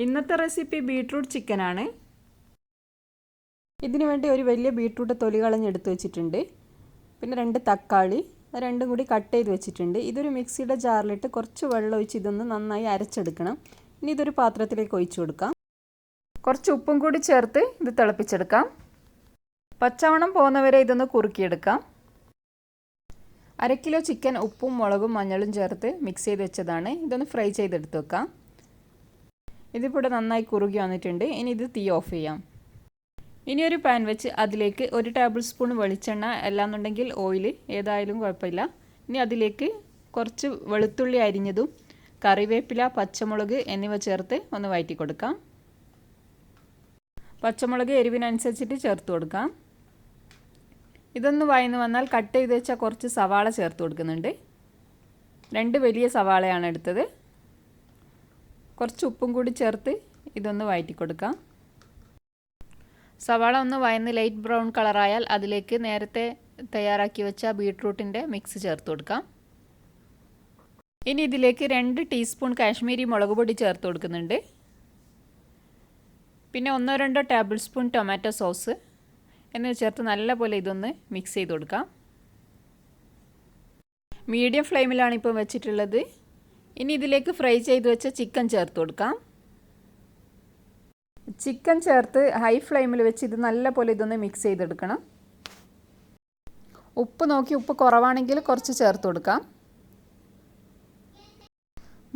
ഇന്നത്തെ recipe beetroot chicken ആണ്. ഇതിനു വേണ്ടി ഒരു വലിയ ബീട്രൂട്ട് തൊലി കളഞ്ഞെടുത്ത് വെച്ചിട്ടുണ്ട്. പിന്നെ 2 തക്കാളി രണ്ടും കൂടി കട്ട് ചെയ്ത് വെച്ചിട്ടുണ്ട്. ഇതൊരു മിക്സിയുടെ ജാറിലിട്ട് കുറച്ച് വെള്ളം ഒഴിച്ച് ഇതൊന്ന് നന്നായി അരച്ചെടുക്കണം. ഇനി ഇതൊരു പാത്രത്തിലേക്ക് ഒഴിച്ചു കൊടുക്കാം. കുറച്ച് ഉപ്പും കൂടി ചേർത്ത് ഇത് തിളപ്പിച്ചെടുക്കാം. പച്ചമണം പോകുന്നവരെ ഇതൊന്ന് കുറുക്കിയെടുക്കാം. 1/2 കിലോ ചിക്കൻ ഉപ്പും മുളകും മഞ്ഞളും ചേർത്ത് മിക്സ് ചെയ്ത് വെച്ചതാണ്. ഇതൊന്ന് ഫ്രൈ ചെയ്തെടുത്ത് വെക്കാം. ഇതിപ്പോൾ നന്നായി കുറുകി വന്നിട്ടുണ്ട്. ഇനി ഇത് തീ ഓഫ് ചെയ്യാം. ഇനി ഒരു പാൻ വെച്ച് അതിലേക്ക് 1 ടേബിൾ സ്പൂൺ വെളിച്ചെണ്ണ, അല്ലാന്നുണ്ടെങ്കിൽ ഓയിൽ, ഏതായാലും കുഴപ്പമില്ല. ഇനി അതിലേക്ക് കുറച്ച് വെളുത്തുള്ളി അരിഞ്ഞതും കറിവേപ്പില, പച്ചമുളക് എന്നിവ ചേർത്ത് ഒന്ന് വഴറ്റി കൊടുക്കാം. പച്ചമുളക് എരിവിനനുസരിച്ചിട്ട് ചേർത്ത് കൊടുക്കാം. ഇതൊന്ന് വഴന്ന് വന്നാൽ കട്ട് ചെയ്ത് വെച്ചാൽ കുറച്ച് സവാള ചേർത്ത് കൊടുക്കുന്നുണ്ട്. 2 വലിയ സവാളയാണ് എടുത്തത്. കുറച്ച് ഉപ്പും കൂടി ചേർത്ത് ഇതൊന്ന് വഴറ്റി കൊടുക്കാം. സവാള ഒന്ന് വഴന്ന് ലൈറ്റ് ബ്രൗൺ കളറായാൽ അതിലേക്ക് നേരത്തെ തയ്യാറാക്കി വെച്ച ബീട്രൂട്ടിൻ്റെ മിക്സ് ചേർത്ത് കൊടുക്കാം. ഇനി ഇതിലേക്ക് 2 ടീസ്പൂൺ കാശ്മീരി മുളക് പൊടി ചേർത്ത് കൊടുക്കുന്നുണ്ട്. പിന്നെ 1-2 ടേബിൾ സ്പൂൺ ടൊമാറ്റോ സോസ് എന്നിവ ചേർത്ത് നല്ലപോലെ ഇതൊന്ന് മിക്സ് ചെയ്ത് കൊടുക്കാം. മീഡിയം ഫ്ലെയിമിലാണ് ഇപ്പോൾ വെച്ചിട്ടുള്ളത്. ഇനി ഇതിലേക്ക് ഫ്രൈ ചെയ്ത് വെച്ച ചിക്കൻ ചേർത്ത് കൊടുക്കാം. ചിക്കൻ ചേർത്ത് ഹൈ ഫ്ലെയിമിൽ വെച്ച് ഇത് നല്ലപോലെ ഇതൊന്ന് മിക്സ് ചെയ്തെടുക്കണം. ഉപ്പ് നോക്കി, ഉപ്പ് കുറവാണെങ്കിൽ കുറച്ച് ചേർത്ത് കൊടുക്കാം.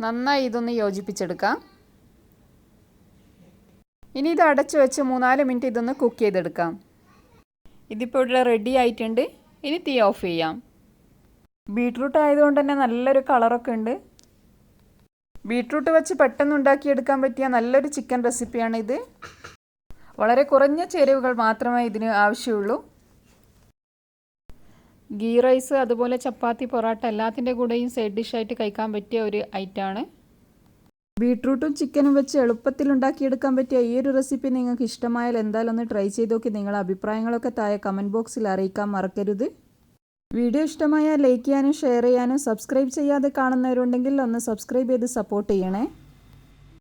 നന്നായി ഇതൊന്ന് യോജിപ്പിച്ചെടുക്കാം. ഇനി ഇത് അടച്ചു വെച്ച് 3-4 മിനിറ്റ് ഇതൊന്ന് കുക്ക് ചെയ്തെടുക്കാം. ഇതിപ്പോൾ ഇവിടെ റെഡി ആയിട്ടുണ്ട്. ഇനി തീ ഓഫ് ചെയ്യാം. ബീട്രൂട്ട് ആയതുകൊണ്ട് തന്നെ നല്ലൊരു കളറൊക്കെ ഉണ്ട്. ബീട്രൂട്ട് വെച്ച് പെട്ടെന്ന് ഉണ്ടാക്കിയെടുക്കാൻ പറ്റിയ നല്ലൊരു ചിക്കൻ റെസിപ്പിയാണിത്. വളരെ കുറഞ്ഞ ചേരുവകൾ മാത്രമേ ഇതിന് ആവശ്യമുള്ളൂ. ഗീ റൈസ്, അതുപോലെ ചപ്പാത്തി, പൊറോട്ട എല്ലാത്തിൻ്റെ കൂടെയും സൈഡ് ഡിഷായിട്ട് കഴിക്കാൻ പറ്റിയ ഒരു ഐറ്റമാണ്. ബീട്രൂട്ടും ചിക്കനും വെച്ച് എളുപ്പത്തിൽ ഉണ്ടാക്കിയെടുക്കാൻ പറ്റിയ ഈ ഒരു റെസിപ്പി നിങ്ങൾക്ക് ഇഷ്ടമായാൽ എന്തായാലും ഒന്ന് ട്രൈ ചെയ്ത് നോക്കി നിങ്ങളുടെ അഭിപ്രായങ്ങളൊക്കെ താഴെ കമൻറ്റ് ബോക്സിൽ അറിയിക്കാൻ മറക്കരുത്. വീഡിയോ ഇഷ്ടമായാൽ ലൈക്ക് ചെയ്യാനും ഷെയർ ചെയ്യാനും സബ്സ്ക്രൈബ് ചെയ്യാതെ കാണുന്നവരുണ്ടെങ്കിൽ ഒന്ന് സബ്സ്ക്രൈബ് ചെയ്ത് സപ്പോർട്ട് ചെയ്യണേ.